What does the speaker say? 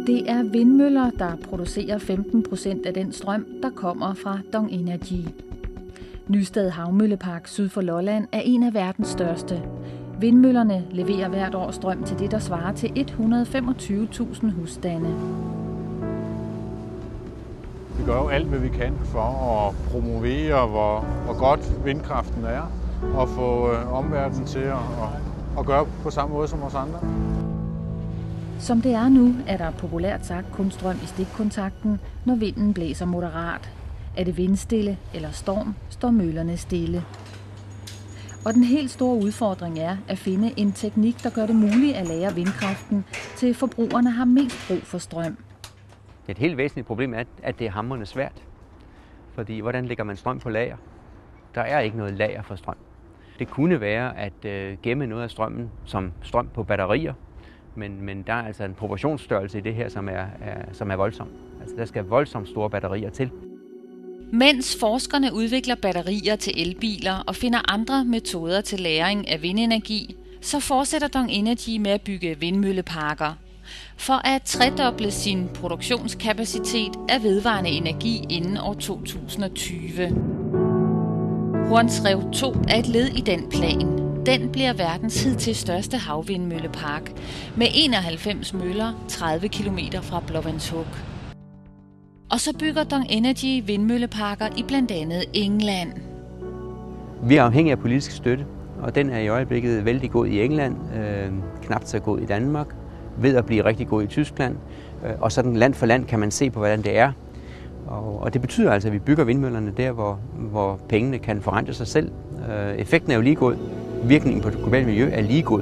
Det er vindmøller, der producerer 15% af den strøm, der kommer fra Dong Energy. Nysted Havmøllepark syd for Lolland er en af verdens største. Vindmøllerne leverer hvert år strøm til det, der svarer til 125.000 husstande. Vi gør jo alt, hvad vi kan for at promovere, hvor godt vindkraften er, og få omverdenen til at gøre på samme måde som os andre. Som det er nu, er der populært sagt kun strøm i stikkontakten, når vinden blæser moderat. Er det vindstille eller storm, står møllerne stille. Og den helt store udfordring er at finde en teknik, der gør det muligt at lagre vindkraften, til forbrugerne har mest brug for strøm. Et helt væsentligt problem er, at det er hamrende svært. Fordi hvordan lægger man strøm på lager? Der er ikke noget lager for strøm. Det kunne være at gemme noget af strømmen som strøm på batterier, men der er altså en proportionsstørrelse i det her, som er voldsom. Altså der skal voldsomt store batterier til. Mens forskerne udvikler batterier til elbiler og finder andre metoder til lagring af vindenergi, så fortsætter Dong Energy med at bygge vindmølleparker. For at tredoble sin produktionskapacitet af vedvarende energi inden år 2020. Horns Rev 2 er et led i den plan. Den bliver verdens hidtil største havvindmøllepark med 91 møller 30 km fra Blåvandshuk. Og så bygger Dong Energy vindmølleparker i blandt andet England. Vi er afhængige af politisk støtte, og den er i øjeblikket vældig god i England, knap så god i Danmark, ved at blive rigtig god i Tyskland. Og sådan land for land kan man se på, hvordan det er. Og det betyder altså, at vi bygger vindmøllerne der, hvor pengene kan forrente sig selv. Effekten er jo lige god. Virkningen på det globale miljø er lige god.